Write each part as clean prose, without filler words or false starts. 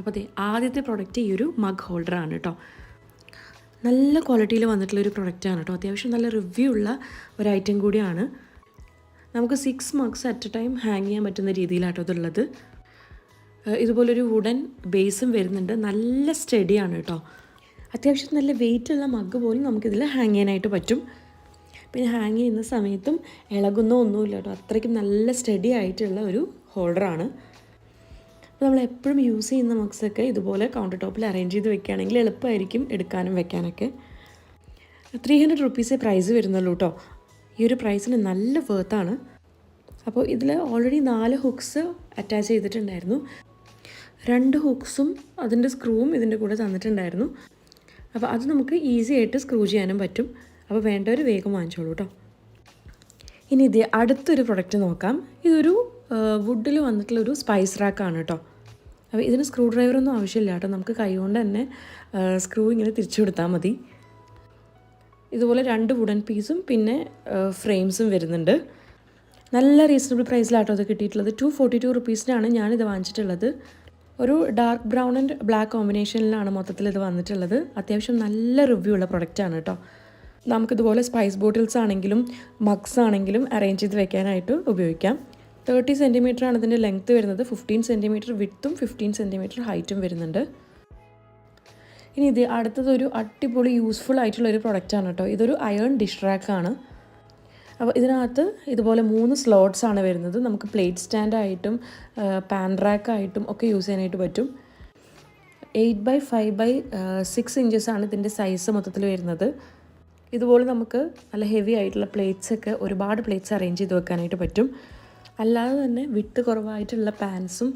അപ്പോൾ അതെ, ആദ്യത്തെ പ്രൊഡക്റ്റ് ഈ ഒരു മഗ് ഹോൾഡറാണ് കേട്ടോ. നല്ല ക്വാളിറ്റിയിൽ വന്നിട്ടുള്ളൊരു പ്രൊഡക്റ്റാണ് കേട്ടോ. അത്യാവശ്യം നല്ല റിവ്യൂ ഉള്ള ഒരു ഐറ്റം കൂടിയാണ്. നമുക്ക് 6 mugs at A time hang ചെയ്യാൻ പറ്റുന്ന രീതിയിലാട്ടോ ഇതുള്ളത്. ഇതുപോലൊരു വുഡൻ ബേസും വരുന്നുണ്ട്. നല്ല സ്റ്റഡിയാണ് കേട്ടോ. അത്യാവശ്യം നല്ല വെയിറ്റുള്ള മഗ് പോലും നമുക്കിതിൽ ഹാങ് ചെയ്യാനായിട്ട് പറ്റും. പിന്നെ ഹാങ് ചെയ്യുന്ന സമയത്തും ഇളകുന്നോ ഒന്നുമില്ല കേട്ടോ. അത്രയ്ക്കും നല്ല സ്റ്റഡി ആയിട്ടുള്ള ഒരു ഹോൾഡറാണ്. അപ്പോൾ നമ്മൾ എപ്പോഴും യൂസ് ചെയ്യുന്ന മഗ്സൊക്കെ ഇതുപോലെ കൗണ്ടർ ടോപ്പിൽ അറേഞ്ച് ചെയ്ത് വെക്കുകയാണെങ്കിൽ എളുപ്പമായിരിക്കും എടുക്കാനും വെക്കാനൊക്കെ. 300 റുപ്പീസേ പ്രൈസ് വരുന്നുള്ളൂ കേട്ടോ. ഈ ഒരു പ്രൈസിന് നല്ല വേർത്താണ്. അപ്പോൾ ഇതിൽ ഓൾറെഡി 4 ഹുക്സ് അറ്റാച്ച് ചെയ്തിട്ടുണ്ടായിരുന്നു. 2 ഹുക്സും അതിൻ്റെ സ്ക്രൂവും ഇതിൻ്റെ കൂടെ തന്നിട്ടുണ്ടായിരുന്നു. അപ്പോൾ അത് നമുക്ക് ഈസി ആയിട്ട് സ്ക്രൂ ചെയ്യാനും പറ്റും. അപ്പോൾ വേണ്ടവർ വേഗം വാങ്ങിച്ചോളൂ കേട്ടോ. ഇനി ഇത് അടുത്തൊരു പ്രൊഡക്റ്റ് നോക്കാം. ഇതൊരു വുഡിൽ വന്നിട്ടുള്ളൊരു സ്പൈസ് റാക്കാണ് കേട്ടോ. അപ്പോൾ ഇതിന് സ്ക്രൂ ഡ്രൈവറൊന്നും ആവശ്യമില്ല കേട്ടോ. നമുക്ക് കൈകൊണ്ട് തന്നെ സ്ക്രൂ ഇങ്ങനെ തിരിച്ചു കൊടുത്താൽ മതി. ഇതുപോലെ 2 വുഡൻ പീസും പിന്നെ ഫ്രെയിംസും വരുന്നുണ്ട്. നല്ല റീസണബിൾ പ്രൈസിലാട്ടോ അത് കിട്ടിയിട്ടുള്ളത്. 242 റുപ്പീസിനാണ് ഞാനിത് വാങ്ങിച്ചിട്ടുള്ളത്. ഒരു ഡാർക്ക് ബ്രൗൺ ആൻഡ് ബ്ലാക്ക് കോമ്പിനേഷനിലാണ് മൊത്തത്തിൽ ഇത് വന്നിട്ടുള്ളത്. അത്യാവശ്യം നല്ല റിവ്യൂ ഉള്ള പ്രൊഡക്റ്റാണ് കേട്ടോ. നമുക്കിതുപോലെ സ്പൈസ് ബോട്ടിൽസ് ആണെങ്കിലും മഗ്സ് ആണെങ്കിലും അറേഞ്ച് ചെയ്ത് വെക്കാനായിട്ട് ഉപയോഗിക്കാം. 30 സെൻറ്റിമീറ്റർ ആണ് ഇതിൻ്റെ ലെങ്ത്ത് വരുന്നത്. 15 സെൻറ്റിമീറ്റർ വിഡ്ത്തും 15 സെൻറ്റിമീറ്റർ ഹൈറ്റും വരുന്നുണ്ട്. ഇനി ഇത് അടുത്തതൊരു അടിപൊളി യൂസ്ഫുൾ ആയിട്ടുള്ളൊരു പ്രൊഡക്റ്റാണ് കേട്ടോ. ഇതൊരു അയൺ ഡിഷ് റാക്കാണ്. അപ്പോൾ ഇതിനകത്ത് ഇതുപോലെ 3 സ്ലോട്ട്സ് ആണ് വരുന്നത്. നമുക്ക് പ്ലേറ്റ് സ്റ്റാൻഡായിട്ടും പാൻ റാക്കായിട്ടും ഒക്കെ യൂസ് ചെയ്യാനായിട്ട് പറ്റും. 8x5x6 ഇഞ്ചസാണ് ഇതിൻ്റെ സൈസ് മൊത്തത്തിൽ വരുന്നത്. ഇതുപോലെ നമുക്ക് നല്ല ഹെവി ആയിട്ടുള്ള പ്ലേറ്റ്സൊക്കെ ഒരുപാട് പ്ലേറ്റ്സ് അറേഞ്ച് ചെയ്ത് വെക്കാനായിട്ട് പറ്റും. അല്ലാതെ തന്നെ വിട്ട് കുറവായിട്ടുള്ള പാൻസും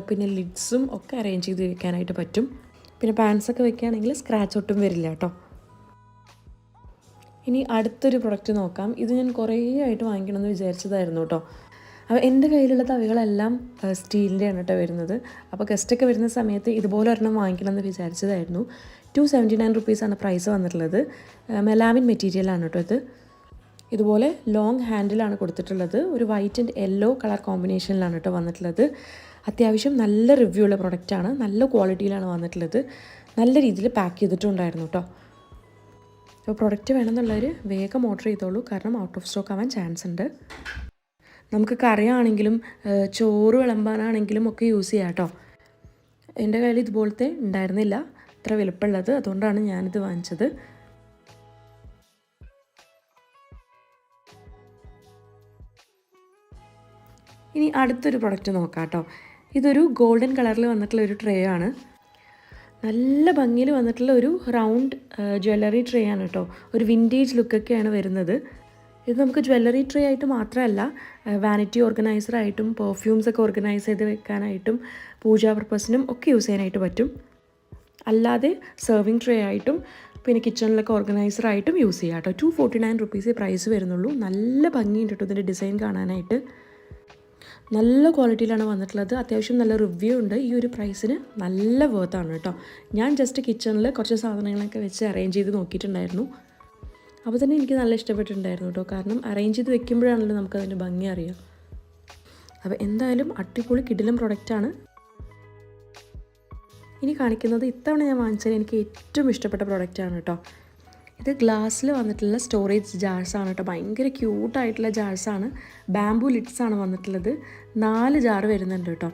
പിന്നെ ലിഡ്സും ഒക്കെ അറേഞ്ച് ചെയ്ത് വെക്കാനായിട്ട് പറ്റും. പിന്നെ പാൻസൊക്കെ വെക്കുകയാണെങ്കിൽ സ്ക്രാച്ച് ഒട്ടും വരില്ല കേട്ടോ. ഇനി അടുത്തൊരു പ്രൊഡക്റ്റ് നോക്കാം. ഇത് ഞാൻ കുറേ ആയിട്ട് വാങ്ങിക്കണമെന്ന് വിചാരിച്ചതായിരുന്നു കേട്ടോ. അപ്പോൾ എൻ്റെ കയ്യിലുള്ള തവികളെല്ലാം സ്റ്റീലിൻ്റെയാണ് കേട്ടോ വരുന്നത്. അപ്പോൾ ഗസ്റ്റൊക്കെ വരുന്ന സമയത്ത് ഇതുപോലെ ഒരെണ്ണം വാങ്ങിക്കണമെന്ന് വിചാരിച്ചതായിരുന്നു. 279 റുപ്പീസാണ് പ്രൈസ് വന്നിട്ടുള്ളത്. മെലാമിൻ മെറ്റീരിയലാണ് കേട്ടോ ഇത്. ഇതുപോലെ ലോങ് ഹാൻഡിലാണ് കൊടുത്തിട്ടുള്ളത്. ഒരു വൈറ്റ് ആൻഡ് യെല്ലോ കളർ കോമ്പിനേഷനിലാണ് കേട്ടോ വന്നിട്ടുള്ളത്. അത്യാവശ്യം നല്ല റിവ്യൂ ഉള്ള പ്രൊഡക്റ്റാണ്. നല്ല ക്വാളിറ്റിയിലാണ് വന്നിട്ടുള്ളത്. നല്ല രീതിയിൽ പാക്ക് ചെയ്തിട്ടുണ്ടായിരുന്നു കേട്ടോ. അപ്പോൾ പ്രൊഡക്റ്റ് വേണമെന്നുള്ളവർ വേഗം ഓർഡർ ചെയ്തോളൂ. കാരണം ഔട്ട് ഓഫ് സ്റ്റോക്ക് ആവാൻ ചാൻസ് ഉണ്ട്. നമുക്ക് കറിയാണെങ്കിലും ചോറ് വിളമ്പാനാണെങ്കിലും ഒക്കെ യൂസ് ചെയ്യാം കേട്ടോ. എൻ്റെ കയ്യിൽ ഇതുപോലത്തെ ഉണ്ടായിരുന്നില്ല, ഇത്ര വലുപ്പമുള്ളത്. അതുകൊണ്ടാണ് ഞാനിത് വാങ്ങിച്ചത്. ഇനി അടുത്തൊരു പ്രൊഡക്റ്റ് നോക്കാം കേട്ടോ. ഇതൊരു ഗോൾഡൻ കളറിൽ വന്നിട്ടുള്ള ഒരു ട്രേ ആണ്. നല്ല ഭംഗിയിൽ വന്നിട്ടുള്ള ഒരു റൗണ്ട് ജ്വല്ലറി ട്രേ ആണ് കേട്ടോ. ഒരു വിൻറ്റേജ് ലുക്കൊക്കെയാണ് വരുന്നത്. ഇത് നമുക്ക് ജ്വല്ലറി ട്രേ ആയിട്ട് മാത്രമല്ല വാനിറ്റി ഓർഗനൈസറായിട്ടും പെർഫ്യൂംസൊക്കെ ഓർഗനൈസ് ചെയ്ത് വെക്കാനായിട്ടും പൂജാ പർപ്പസിനും ഒക്കെ യൂസ് ചെയ്യാനായിട്ട് പറ്റും. അല്ലാതെ സെർവിങ് ട്രേ ആയിട്ടും പിന്നെ കിച്ചണിലൊക്കെ ഓർഗനൈസറായിട്ടും യൂസ് ചെയ്യാം കേട്ടോ. 249 റുപ്പീസേ പ്രൈസ് വരുന്നുള്ളൂ. നല്ല ഭംഗിയുണ്ട് കേട്ടോ ഇതിൻ്റെ ഡിസൈൻ കാണാനായിട്ട്. നല്ല ക്വാളിറ്റിയിലാണ് വന്നിട്ടുള്ളത്. അത്യാവശ്യം നല്ല റിവ്യൂ ഉണ്ട്. ഈ ഒരു പ്രൈസിന് നല്ല വേർത്താണ് കേട്ടോ. ഞാൻ ജസ്റ്റ് കിച്ചണിൽ കുറച്ച് സാധനങ്ങളൊക്കെ വെച്ച് അറേഞ്ച് ചെയ്ത് നോക്കിയിട്ടുണ്ടായിരുന്നു. അപ്പോൾ തന്നെ എനിക്ക് നല്ല ഇഷ്ടപ്പെട്ടിട്ടുണ്ടായിരുന്നു കേട്ടോ. കാരണം അറേഞ്ച് ചെയ്ത് വെക്കുമ്പോഴാണല്ലോ നമുക്കതിൻ്റെ ഭംഗി അറിയാം. അപ്പോൾ എന്തായാലും അടിപൊളി കിടിലം പ്രൊഡക്റ്റാണ്. ഇനി കാണിക്കുന്നത് ഇത്തവണ ഞാൻ വാങ്ങിച്ചതിൽ എനിക്ക് ഏറ്റവും ഇഷ്ടപ്പെട്ട പ്രൊഡക്റ്റാണ് കേട്ടോ. ഇത് ഗ്ലാസ്സിൽ വന്നിട്ടുള്ള സ്റ്റോറേജ് ജാർസാണ് കേട്ടോ. ഭയങ്കര ക്യൂട്ടായിട്ടുള്ള ജാർസാണ്. ബാംബു ലിഡ്സാണ് വന്നിട്ടുള്ളത്. 4 ജാർ വരുന്നുണ്ട് കേട്ടോ.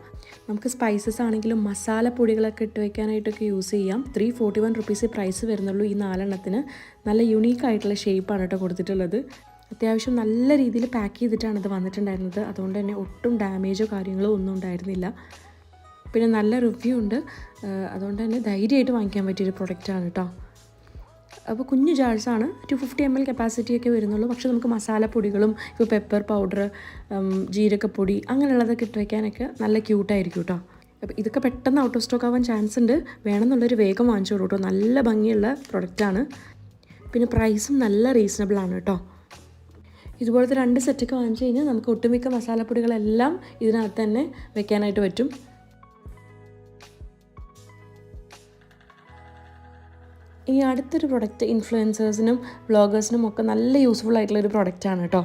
നമുക്ക് സ്പൈസസ് ആണെങ്കിലും മസാലപ്പൊടികളൊക്കെ ഇട്ട് വയ്ക്കാനായിട്ടൊക്കെ യൂസ് ചെയ്യാം. 341 റുപ്പീസേ പ്രൈസ് വരുന്നുള്ളൂ ഈ 4 എണ്ണത്തിന്. നല്ല യുണീക്കായിട്ടുള്ള ഷേപ്പാണ് കേട്ടോ കൊടുത്തിട്ടുള്ളത്. അത്യാവശ്യം നല്ല രീതിയിൽ പാക്ക് ചെയ്തിട്ടാണ് ഇത് വന്നിട്ടുണ്ടായിരുന്നത്. അതുകൊണ്ട് തന്നെ ഒട്ടും ഡാമേജോ കാര്യങ്ങളോ ഒന്നും ഉണ്ടായിരുന്നില്ല. പിന്നെ നല്ല റിവ്യൂ ഉണ്ട്. അതുകൊണ്ട് തന്നെ ധൈര്യമായിട്ട് വാങ്ങിക്കാൻ പറ്റിയൊരു പ്രൊഡക്റ്റാണ് കേട്ടോ. അപ്പോൾ കുഞ്ഞു ജാഴ്സാണ്. 250 ml കപ്പാസിറ്റിയൊക്കെ വരുന്നുള്ളൂ. പക്ഷേ നമുക്ക് മസാലപ്പൊടികളും ഇപ്പോൾ പെപ്പർ പൗഡർ, ജീരകപ്പൊടി അങ്ങനെയുള്ളതൊക്കെ ഇട്ട് വയ്ക്കാനൊക്കെ നല്ല ക്യൂട്ടായിരിക്കും കേട്ടോ. അപ്പോൾ ഇതൊക്കെ പെട്ടെന്ന് ഔട്ട് ഓഫ് സ്റ്റോക്ക് ആവാൻ ചാൻസ് ഉണ്ട്. വേണമെന്നുള്ളൊരു വേഗം വാങ്ങിച്ചോളൂ കേട്ടോ. നല്ല ഭംഗിയുള്ള പ്രൊഡക്റ്റാണ്. പിന്നെ പ്രൈസും നല്ല റീസണബിൾ ആണ് കേട്ടോ. ഇതുപോലത്തെ 2 സെറ്റൊക്കെ വാങ്ങിച്ചു കഴിഞ്ഞാൽ നമുക്ക് ഒട്ടുമിക്ക മസാലപ്പൊടികളെല്ലാം ഇതിനകത്ത് തന്നെ വെക്കാനായിട്ട് പറ്റും. ഇനി അടുത്തൊരു പ്രൊഡക്റ്റ് ഇൻഫ്ലുവൻസേഴ്സിനും വ്ളോഗേഴ്സിനും ഒക്കെ നല്ല യൂസ്ഫുൾ ആയിട്ടുള്ളൊരു പ്രൊഡക്റ്റാണ് കേട്ടോ.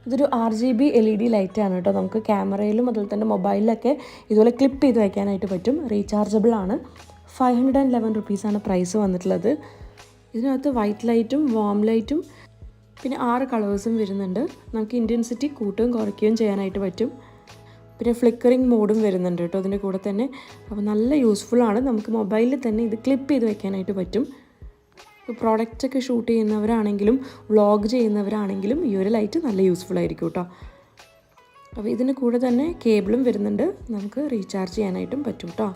ഇതൊരു RGB LED ലൈറ്റാണ് കേട്ടോ. നമുക്ക് ക്യാമറയിലും അതുപോലെ തന്നെ മൊബൈലിലൊക്കെ ഇതുപോലെ ക്ലിപ്പ് ചെയ്ത് വയ്ക്കാനായിട്ട് പറ്റും. റീചാർജബിൾ ആണ്. 511 റുപ്പീസാണ് പ്രൈസ് വന്നിട്ടുള്ളത്. ഇതിനകത്ത് വൈറ്റ് ലൈറ്റും വാം ലൈറ്റും പിന്നെ 6 കളേഴ്സും വരുന്നുണ്ട്. നമുക്ക് ഇൻറ്റൻസിറ്റി കൂട്ടുകയും കുറയ്ക്കുകയും ചെയ്യാനായിട്ട് പറ്റും. പിന്നെ ഫ്ലിക്കറിങ് മോഡും വരുന്നുണ്ട് കേട്ടോ അതിൻ്റെ കൂടെ തന്നെ. അപ്പോൾ നല്ല യൂസ്ഫുള്ളാണ്. നമുക്ക് മൊബൈലിൽ തന്നെ ഇത് ക്ലിപ്പ് ചെയ്ത് വയ്ക്കാനായിട്ട് പറ്റും. ഇപ്പോൾ പ്രോഡക്റ്റൊക്കെ ഷൂട്ട് ചെയ്യുന്നവരാണെങ്കിലും വ്ളോഗ് ചെയ്യുന്നവരാണെങ്കിലും ഈ ഒരു ലൈറ്റ് നല്ല യൂസ്ഫുൾ ആയിരിക്കും കേട്ടോ. അപ്പോൾ ഇതിന് കൂടെ തന്നെ കേബിളും വരുന്നുണ്ട്. നമുക്ക് റീചാർജ് ചെയ്യാനായിട്ടും പറ്റും കേട്ടോ.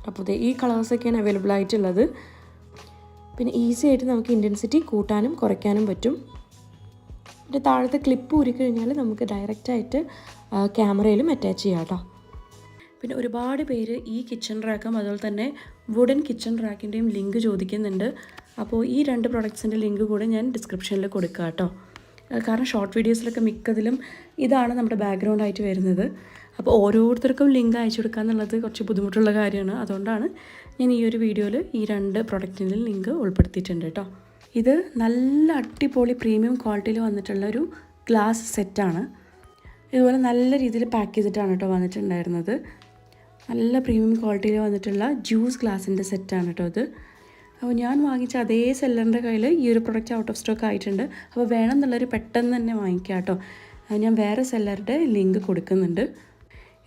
അപ്പോൾ ഈ കളേഴ്സൊക്കെയാണ് അവൈലബിൾ ആയിട്ടുള്ളത്. പിന്നെ ഈസി ആയിട്ട് നമുക്ക് ഇൻറ്റൻസിറ്റി കൂട്ടാനും കുറയ്ക്കാനും പറ്റും. പിന്നെ താഴത്തെ ക്ലിപ്പ് ഊരിക്കഴിഞ്ഞാൽ നമുക്ക് ഡയറക്റ്റായിട്ട് ക്യാമറയിലും അറ്റാച്ച് ചെയ്യാം കേട്ടോ. പിന്നെ ഒരുപാട് പേര് ഈ കിച്ചൺ റാക്കും അതുപോലെ തന്നെ വുഡൻ കിച്ചൺ റാക്കിൻ്റെയും ലിങ്ക് ചോദിക്കുന്നുണ്ട്. അപ്പോൾ ഈ 2 പ്രൊഡക്ട്സിൻ്റെ ലിങ്ക് കൂടെ ഞാൻ ഡിസ്ക്രിപ്ഷനിൽ കൊടുക്കാം കേട്ടോ. കാരണം ഷോർട്ട് വീഡിയോസിലൊക്കെ മിക്കതിലും ഇതാണ് നമ്മുടെ ബാക്ക്ഗ്രൗണ്ടായിട്ട് വരുന്നത്. അപ്പോൾ ഓരോരുത്തർക്കും ലിങ്ക് അയച്ചു കൊടുക്കുക എന്നുള്ളത് കുറച്ച് ബുദ്ധിമുട്ടുള്ള കാര്യമാണ്. അതുകൊണ്ടാണ് ഞാൻ ഈ ഒരു വീഡിയോയിൽ ഈ 2 പ്രൊഡക്റ്റിൻ്റെ ലിങ്ക് ഉൾപ്പെടുത്തിയിട്ടുണ്ട് കേട്ടോ. ഇത് നല്ല അടിപൊളി പ്രീമിയം ക്വാളിറ്റിയിൽ വന്നിട്ടുള്ള ഒരു ഗ്ലാസ് സെറ്റാണ്. ഇതുപോലെ നല്ല രീതിയിൽ പാക്ക് ചെയ്തിട്ടാണ് കേട്ടോ വന്നിട്ടുണ്ടായിരുന്നത്. നല്ല പ്രീമിയം ക്വാളിറ്റിയിൽ വന്നിട്ടുള്ള ജ്യൂസ് ഗ്ലാസിൻ്റെ സെറ്റാണ് കേട്ടോ ഇത്. അപ്പോൾ ഞാൻ വാങ്ങിച്ച അതേ സെല്ലറിൻ്റെ കയ്യിൽ ഈ ഒരു പ്രൊഡക്റ്റ് ഔട്ട് ഓഫ് സ്റ്റോക്ക് ആയിട്ടുണ്ട്. അപ്പോൾ വേണം എന്നുള്ളൊരു പെട്ടെന്ന് തന്നെ വാങ്ങിക്കാം കേട്ടോ. ഞാൻ വേറെ സെല്ലറുടെ ലിങ്ക് കൊടുക്കുന്നുണ്ട്.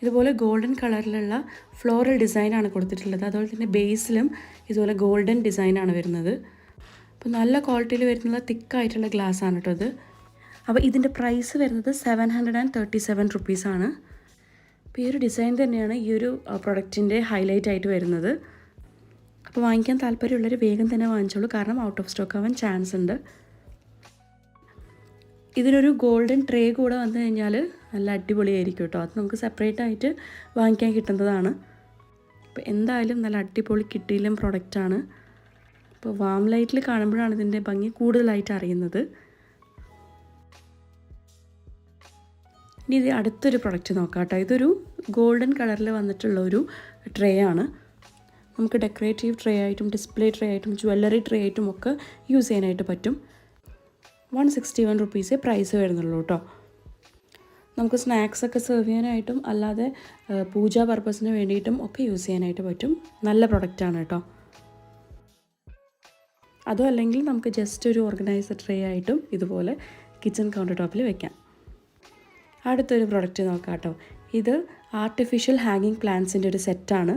ഇതുപോലെ ഗോൾഡൻ കളറിലുള്ള ഫ്ലോറൽ ഡിസൈനാണ് കൊടുത്തിട്ടുള്ളത്. അതുപോലെ തന്നെ ബേസിലും ഇതുപോലെ ഗോൾഡൻ ഡിസൈനാണ് വരുന്നത്. അപ്പോൾ നല്ല ക്വാളിറ്റിയിൽ വരുന്ന തിക്കായിട്ടുള്ള ഗ്ലാസ്സാണ് കേട്ടോ ഇത്. അപ്പോൾ ഇതിൻ്റെ പ്രൈസ് വരുന്നത് 737 റുപ്പീസാണ്. അപ്പോൾ ഈ ഒരു ഡിസൈൻ തന്നെയാണ് ഈ ഒരു പ്രൊഡക്റ്റിൻ്റെ ഹൈലൈറ്റ് ആയിട്ട് വരുന്നത്. അപ്പോൾ വാങ്ങിക്കാൻ താല്പര്യമുള്ളവർ വേഗം തന്നെ വാങ്ങിച്ചോളൂ. കാരണം ഔട്ട് ഓഫ് സ്റ്റോക്ക് ആവാൻ ചാൻസ് ഉണ്ട്. ഇതിനൊരു ഗോൾഡൻ ട്രേ കൂടെ വന്നു കഴിഞ്ഞാൽ നല്ല അടിപൊളിയായിരിക്കും കേട്ടോ. അത് നമുക്ക് സെപ്പറേറ്റ് ആയിട്ട് വാങ്ങിക്കാൻ കിട്ടുന്നതാണ്. അപ്പോൾ എന്തായാലും നല്ല അടിപൊളി കിട്ടിയിലും പ്രൊഡക്റ്റാണ്. അപ്പോൾ വാം ലൈറ്റിൽ കാണുമ്പോഴാണ് ഇതിൻ്റെ ഭംഗി കൂടുതലായിട്ട് അറിയുന്നത്. ഇനി ഇത് അടുത്തൊരു പ്രൊഡക്റ്റ് നോക്കാം കേട്ടോ. ഇതൊരു ഗോൾഡൻ കളറിൽ വന്നിട്ടുള്ള ഒരു ട്രേ ആണ്. നമുക്ക് ഡെക്കറേറ്റീവ് ട്രേ ആയിട്ടും ഡിസ്പ്ലേ ട്രേ ആയിട്ടും ജ്വല്ലറി ട്രേ ആയിട്ടും ഒക്കെ യൂസ് ചെയ്യാനായിട്ട് പറ്റും. 161 റുപ്പീസേ പ്രൈസ് വരുന്നുള്ളൂ കേട്ടോ. നമുക്ക് സ്നാക്സൊക്കെ സെർവ് ചെയ്യാനായിട്ടും അല്ലാതെ പൂജാ പർപ്പസിന് വേണ്ടിയിട്ടും ഒക്കെ യൂസ് ചെയ്യാനായിട്ട് പറ്റും. നല്ല പ്രൊഡക്റ്റാണ് കേട്ടോ. അതോ അല്ലെങ്കിൽ നമുക്ക് ജസ്റ്റ് ഒരു ഓർഗനൈസർ ട്രേ ആയിട്ടും ഇതുപോലെ കിച്ചൺ കൗണ്ടർ ടോപ്പിൽ വെക്കാം. അടുത്തൊരു പ്രൊഡക്റ്റ് നോക്കാം കേട്ടോ. ഇത് ആർട്ടിഫിഷ്യൽ ഹാങ്ങിങ് പ്ലാന്റ്സിൻ്റെ ഒരു സെറ്റാണ്.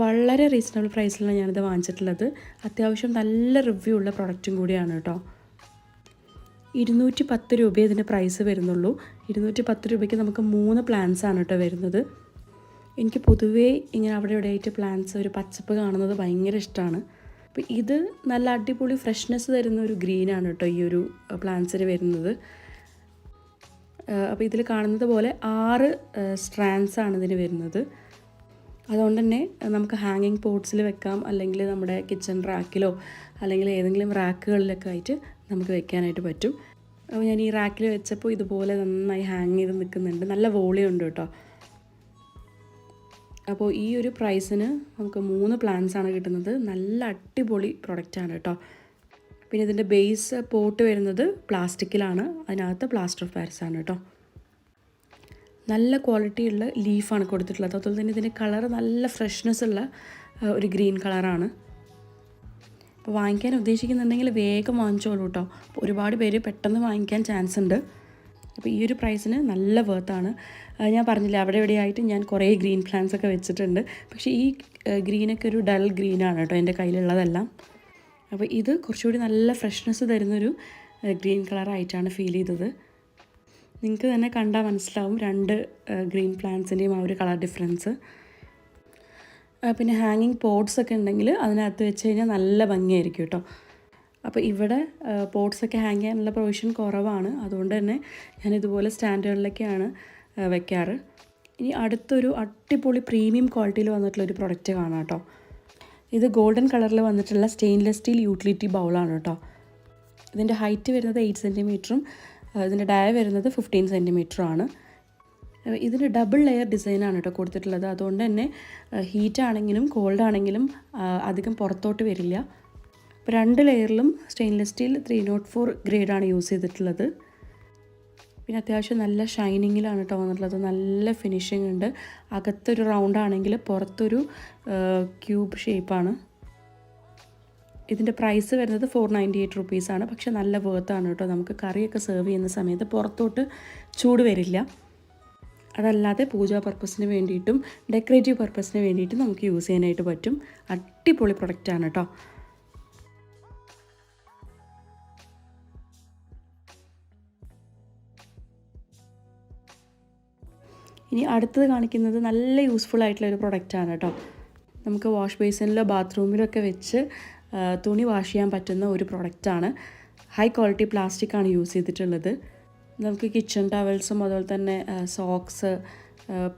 വളരെ റീസണബിൾ പ്രൈസിലാണ് ഞാനിത് വാങ്ങിച്ചിട്ടുള്ളത്. അത്യാവശ്യം നല്ല റിവ്യൂ ഉള്ള പ്രൊഡക്റ്റും കൂടിയാണ് കേട്ടോ. 210 രൂപ ഇതിൻ്റെ പ്രൈസ് വരുന്നുള്ളൂ. 210 രൂപയ്ക്ക് നമുക്ക് 3 പ്ലാന്റ്സാണ് കേട്ടോ വരുന്നത്. എനിക്ക് പൊതുവേ ഇങ്ങനെ അവിടെ ഇവിടെയായിട്ട് പ്ലാന്റ്സ് ഒരു പച്ചപ്പ് കാണുന്നത് ഭയങ്കര ഇഷ്ടമാണ്. അപ്പോൾ ഇത് നല്ല അടിപൊളി ഫ്രഷ്നെസ് തരുന്ന ഒരു ഗ്രീനാണ് കേട്ടോ ഈ ഒരു പ്ലാന്റ്സിന് വരുന്നത്. അപ്പോൾ ഇതിൽ കാണുന്നത് പോലെ 6 സ്ട്രാൻഡ്സാണ് ഇതിന് വരുന്നത്. അതുകൊണ്ട് തന്നെ നമുക്ക് ഹാങ്ങിങ് പോട്ട്സിൽ വെക്കാം, അല്ലെങ്കിൽ നമ്മുടെ കിച്ചൺ റാക്കിലോ അല്ലെങ്കിൽ ഏതെങ്കിലും റാക്കുകളിലൊക്കെ ആയിട്ട് നമുക്ക് വെക്കാനായിട്ട് പറ്റും. അപ്പോൾ ഞാൻ ഈ റാക്കിൽ വെച്ചപ്പോൾ ഇതുപോലെ നന്നായി ഹാങ് ചെയ്ത് നിൽക്കുന്നുണ്ട്. നല്ല വോളിയം ഉണ്ട് കേട്ടോ. അപ്പോൾ ഈ ഒരു പ്രൈസിന് നമുക്ക് 3 പ്ലാന്റ്സാണ് കിട്ടുന്നത്. നല്ല അടിപൊളി പ്രൊഡക്റ്റാണ് കേട്ടോ. പിന്നെ ഇതിൻ്റെ ബേസ് പോട്ട് വരുന്നത് പ്ലാസ്റ്റിക്കിലാണ്. അതിനകത്ത് പ്ലാസ്റ്റർ ഓഫ് പാരിസാണ് കേട്ടോ. നല്ല ക്വാളിറ്റിയുള്ള ലീഫാണ് കൊടുത്തിട്ടുള്ളത്. അതുപോലെ തന്നെ ഇതിൻ്റെ കളർ നല്ല ഫ്രഷ്നെസ് ഉള്ള ഒരു ഗ്രീൻ കളറാണ്. അപ്പോൾ വാങ്ങിക്കാൻ ഉദ്ദേശിക്കുന്നുണ്ടെങ്കിൽ വേഗം വാങ്ങിച്ചോളൂ കേട്ടോ. ഒരുപാട് പേര് പെട്ടെന്ന് വാങ്ങിക്കാൻ ചാൻസ് ഉണ്ട്. അപ്പോൾ ഈ ഒരു പ്രൈസിന് നല്ല വേർത്താണ്. ഞാൻ പറഞ്ഞില്ല അവിടെ എവിടെയായിട്ട് ഞാൻ കുറേ ഗ്രീൻ പ്ലാന്റ്സ് ഒക്കെ വെച്ചിട്ടുണ്ട്. പക്ഷേ ഈ ഗ്രീനൊക്കെ ഒരു ഡൾ ഗ്രീനാണ് കേട്ടോ എൻ്റെ കയ്യിലുള്ളതെല്ലാം. അപ്പോൾ ഇത് കുറച്ചുകൂടി നല്ല ഫ്രഷ്നെസ് തരുന്നൊരു ഗ്രീൻ കളറായിട്ടാണ് ഫീൽ ചെയ്തത്. നിങ്ങൾക്ക് തന്നെ കണ്ടാൽ മനസ്സിലാവും 2 ഗ്രീൻ പ്ലാന്റ്സിൻ്റെയും ആ ഒരു കളർ ഡിഫറൻസ്. പിന്നെ ഹാങ്ങിങ് പോട്ട്സ് ഒക്കെ ഉണ്ടെങ്കിൽ അതിനകത്ത് വെച്ച് കഴിഞ്ഞാൽ നല്ല ഭംഗിയായിരിക്കും കേട്ടോ. അപ്പോൾ ഇവിടെ പോട്ട്സൊക്കെ ഹാങ് ചെയ്യാനുള്ള പ്രൊവിഷൻ കുറവാണ്, അതുകൊണ്ട് തന്നെ ഞാനിതുപോലെ സ്റ്റാൻഡുകളിലൊക്കെയാണ് വെക്കാറ്. ഇനി അടുത്തൊരു അടിപൊളി പ്രീമിയം ക്വാളിറ്റിയിൽ വന്നിട്ടുള്ളൊരു പ്രൊഡക്റ്റ് കാണാം കേട്ടോ. ഇത് ഗോൾഡൻ കളറിൽ വന്നിട്ടുള്ള സ്റ്റെയിൻലെസ് സ്റ്റീൽ യൂട്ടിലിറ്റി ബൗളാണ് കേട്ടോ. ഇതിൻ്റെ ഹൈറ്റ് വരുന്നത് 8 സെൻറ്റിമീറ്ററും ഇതിൻ്റെ ഡയ വരുന്നത് 15 സെൻറ്റിമീറ്ററുമാണ്. ഇതിന് ഡബിൾ ലെയർ ഡിസൈനാണ് കേട്ടോ കൊടുത്തിട്ടുള്ളത്, അതുകൊണ്ട് തന്നെ ഹീറ്റാണെങ്കിലും കോൾഡാണെങ്കിലും അധികം പുറത്തോട്ട് വരില്ല. അപ്പോൾ 2 ലെയറിലും സ്റ്റെയിൻലെസ് സ്റ്റീൽ 304 ഗ്രേഡാണ് യൂസ് ചെയ്തിട്ടുള്ളത്. പിന്നെ അത്യാവശ്യം നല്ല ഷൈനിങ്ങിലാണ് കേട്ടോ വന്നിട്ടുള്ളത്, നല്ല ഫിനിഷിംഗ് ഉണ്ട്. അകത്തൊരു റൗണ്ട് ആണെങ്കിൽ പുറത്തൊരു ക്യൂബ് ഷേപ്പാണ്. ഇതിൻ്റെ പ്രൈസ് വരുന്നത് 498 റുപ്പീസാണ്. പക്ഷെ നല്ല വേർത്താണ് കേട്ടോ. നമുക്ക് കറിയൊക്കെ സെർവ് ചെയ്യുന്ന സമയത്ത് പുറത്തോട്ട് ചൂട് വരില്ല. അതല്ലാതെ പൂജാ പർപ്പസിന് വേണ്ടിയിട്ടും ഡെക്കറേറ്റീവ് പർപ്പസിന് വേണ്ടിയിട്ടും നമുക്ക് യൂസ് ചെയ്യാനായിട്ട് പറ്റും. അടിപൊളി പ്രൊഡക്റ്റാണ് കേട്ടോ. ഇനി അടുത്തത് കാണിക്കുന്നത് നല്ല യൂസ്ഫുൾ ആയിട്ടുള്ളൊരു പ്രൊഡക്റ്റാണ് കേട്ടോ. നമുക്ക് വാഷ് ബേസിനിലോ ബാത്റൂമിലൊക്കെ വെച്ച് തുണി വാഷ് ചെയ്യാൻ പറ്റുന്ന ഒരു പ്രൊഡക്റ്റാണ്. ഹൈ ക്വാളിറ്റി പ്ലാസ്റ്റിക്കാണ് യൂസ് ചെയ്തിട്ടുള്ളത്. നമുക്ക് കിച്ചൺ ടവൽസും അതുപോലെ തന്നെ സോക്സ്,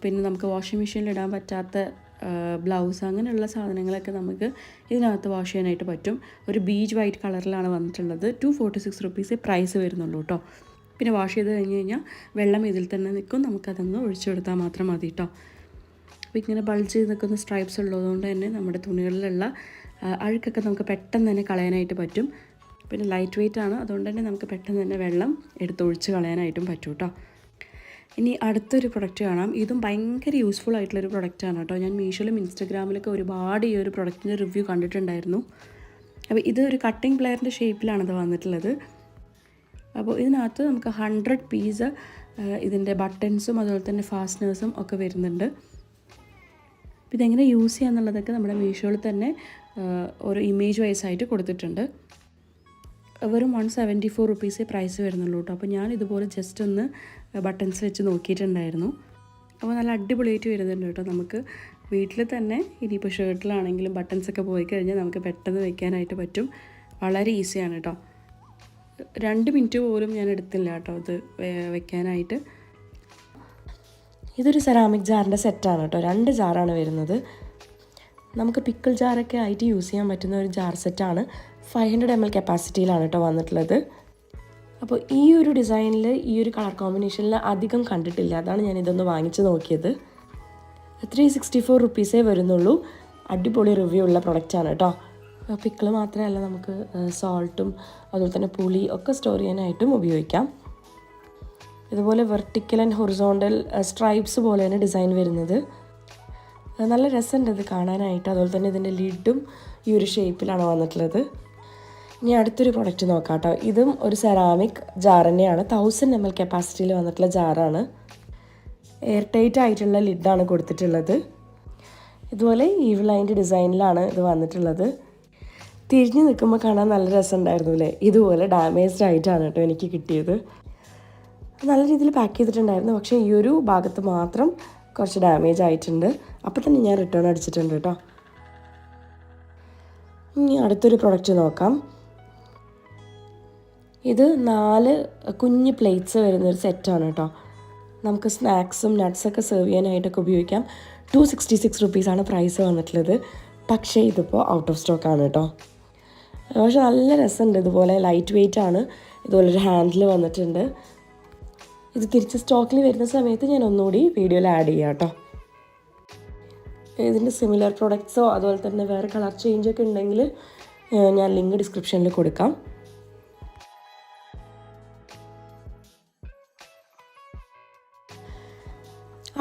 പിന്നെ നമുക്ക് വാഷിംഗ് മെഷീനിൽ ഇടാൻ പറ്റാത്ത ബ്ലൗസ്, അങ്ങനെയുള്ള സാധനങ്ങളൊക്കെ നമുക്ക് ഇതിനകത്ത് വാഷ് ചെയ്യാനായിട്ട് പറ്റും. ഒരു ബീച്ച് വൈറ്റ് കളറിലാണ് വന്നിട്ടുള്ളത്. 246 റുപ്പീസേ പ്രൈസ് വരുന്നുള്ളൂ കേട്ടോ. പിന്നെ വാഷ് ചെയ്ത് കഴിഞ്ഞ് കഴിഞ്ഞാൽ വെള്ളം ഇതിൽ തന്നെ നിൽക്കും, നമുക്കതൊന്ന് ഒഴിച്ചു കൊടുത്താൽ മാത്രം മതി കേട്ടോ. അപ്പോൾ ഇങ്ങനെ ബൾജ് ചെയ്ത് നിൽക്കുന്ന സ്ട്രൈപ്സ് ഉള്ളതുകൊണ്ട് തന്നെ നമ്മുടെ തുണികളിലുള്ള അഴുക്കൊക്കെ നമുക്ക് പെട്ടെന്ന് തന്നെ കളയാനായിട്ട് പറ്റും. പിന്നെ ലൈറ്റ് വെയിറ്റ് ആണ്, അതുകൊണ്ട് തന്നെ നമുക്ക് പെട്ടെന്ന് തന്നെ വെള്ളം എടുത്തൊഴിച്ച് കളയാനായിട്ടും പറ്റും കേട്ടോ. ഇനി അടുത്തൊരു പ്രൊഡക്റ്റ് കാണാം. ഇതും ഭയങ്കര യൂസ്ഫുൾ ആയിട്ടുള്ളൊരു പ്രൊഡക്റ്റാണ് കേട്ടോ. ഞാൻ മീഷോയിലും ഇൻസ്റ്റഗ്രാമിലൊക്കെ ഒരുപാട് ഈ ഒരു പ്രൊഡക്റ്റിൻ്റെ റിവ്യൂ കണ്ടിട്ടുണ്ടായിരുന്നു. അപ്പോൾ ഇത് ഒരു കട്ടിംഗ് പ്ലെയറിൻ്റെ ഷേപ്പിലാണത് വന്നിട്ടുള്ളത്. അപ്പോൾ ഇതിനകത്ത് നമുക്ക് 100 പീസ് ഇതിൻ്റെ ബട്ടൺസും അതുപോലെ തന്നെ ഫാസ്റ്റനേഴ്സും ഒക്കെ വരുന്നുണ്ട്. ഇതെങ്ങനെ യൂസ് ചെയ്യുക എന്നുള്ളതൊക്കെ നമ്മുടെ മീഷോയിൽ തന്നെ ഒരു ഇമേജ് വൈസായിട്ട് കൊടുത്തിട്ടുണ്ട്. വെറും 174 റുപ്പീസേ പ്രൈസ് വരുന്നുള്ളൂ കേട്ടോ. അപ്പോൾ ഞാൻ ഇതുപോലെ ജസ്റ്റ് ഒന്ന് ബട്ടൺസ് വെച്ച് നോക്കിയിട്ടുണ്ടായിരുന്നു. അപ്പോൾ നല്ല അടിപൊളിയായിട്ട് വരുന്നുണ്ട് കേട്ടോ. നമുക്ക് വീട്ടിൽ തന്നെ ഇനിയിപ്പോൾ ഷർട്ടിലാണെങ്കിലും ബട്ടൺസൊക്കെ പോയി കഴിഞ്ഞാൽ നമുക്ക് പെട്ടെന്ന് വെക്കാനായിട്ട് പറ്റും. വളരെ ഈസിയാണ് കേട്ടോ. 2 മിനിറ്റ് പോലും ഞാൻ എടുത്തില്ല കേട്ടോ ഇത് വെക്കാനായിട്ട്. ഇതൊരു സെറാമിക് ജാറിൻ്റെ സെറ്റാണ് കേട്ടോ. 2 ജാറാണ് വരുന്നത്. നമുക്ക് പിക്കിൾ ജാറൊക്കെ ആയിട്ട് യൂസ് ചെയ്യാൻ പറ്റുന്ന ഒരു ജാർ സെറ്റാണ്. 500 ml കപ്പാസിറ്റിയിലാണ് കേട്ടോ വന്നിട്ടുള്ളത്. അപ്പോൾ ഈ ഒരു ഡിസൈനിൽ ഈ ഒരു കളർ കോമ്പിനേഷനിൽ അധികം കണ്ടിട്ടില്ല, അതാണ് ഞാൻ ഇതൊന്ന് വാങ്ങിച്ച് നോക്കിയത്. 364 റുപ്പീസേ വരുന്നുള്ളൂ. അടിപൊളി റിവ്യൂ ഉള്ള പ്രൊഡക്റ്റാണ് കേട്ടോ. പിക്കിൾ മാത്രമല്ല, നമുക്ക് സോൾട്ടും അതുപോലെ തന്നെ പുളി ഒക്കെ സ്റ്റോർ ചെയ്യാനായിട്ടും ഉപയോഗിക്കാം. ഇതുപോലെ വെർട്ടിക്കൽ ആൻഡ് ഹൊറിസോണ്ടൽ സ്ട്രൈപ്സ് പോലെയാണ് ഡിസൈൻ വരുന്നത്. നല്ല രസമുണ്ട് ഇത് കാണാനായിട്ട്. അതുപോലെ തന്നെ ഇതിൻ്റെ ലിഡും ഈ ഒരു ഷേപ്പിലാണ് വന്നിട്ടുള്ളത്. ഇനി അടുത്തൊരു പ്രൊഡക്റ്റ് നോക്കാം കേട്ടോ. ഇതും ഒരു സെറാമിക് ജാർ തന്നെയാണ്. 1000 ml കപ്പാസിറ്റിയിൽ വന്നിട്ടുള്ള ജാറാണ്. എയർ ടൈറ്റ് ആയിട്ടുള്ള ലിഡാണ് കൊടുത്തിട്ടുള്ളത്. ഇതുപോലെ ഈവിൾ ലൈൻ്റെ ഡിസൈനിലാണ് ഇത് വന്നിട്ടുള്ളത്. തിരിഞ്ഞ് നിൽക്കുമ്പോൾ കാണാൻ നല്ല രസമുണ്ടായിരുന്നു അല്ലേ. ഇതുപോലെ ഡാമേജ്ഡ് ആയിട്ടാണ് കേട്ടോ എനിക്ക് കിട്ടിയത്. നല്ല രീതിയിൽ പാക്ക് ചെയ്തിട്ടുണ്ടായിരുന്നു, പക്ഷേ ഈ ഒരു ഭാഗത്ത് മാത്രം കുറച്ച് ഡാമേജ് ആയിട്ടുണ്ട്. അപ്പോൾ തന്നെ ഞാൻ റിട്ടേൺ അടിച്ചിട്ടുണ്ട് കേട്ടോ. ഇനി അടുത്തൊരു പ്രൊഡക്റ്റ് നോക്കാം. ഇത് 4 കുഞ്ഞ് പ്ലേറ്റ്സ് വരുന്നൊരു സെറ്റാണ് കേട്ടോ. നമുക്ക് സ്നാക്സും നട്ട്സൊക്കെ സെർവ് ചെയ്യാനായിട്ടൊക്കെ ഉപയോഗിക്കാം. 266 റുപ്പീസാണ് പ്രൈസ് വന്നിട്ടുള്ളത്. പക്ഷേ ഇതിപ്പോൾ ഔട്ട് ഓഫ് സ്റ്റോക്കാണ് കേട്ടോ. പക്ഷെ നല്ല രസമുണ്ട്. ഇതുപോലെ ലൈറ്റ് വെയിറ്റ് ആണ്. ഇതുപോലൊരു ഹാൻഡിൽ വന്നിട്ടുണ്ട്. ഇത് തിരിച്ച് സ്റ്റോക്കിൽ വരുന്ന സമയത്ത് ഞാൻ ഒന്നുകൂടി വീഡിയോയിൽ ആഡ് ചെയ്യാം കേട്ടോ. ഇതിൻ്റെ സിമിലർ പ്രൊഡക്ട്സോ അതുപോലെ തന്നെ വേറെ കളർ ചേഞ്ചൊക്കെ ഉണ്ടെങ്കിൽ ഞാൻ ലിങ്ക് ഡിസ്ക്രിപ്ഷനിൽ കൊടുക്കാം.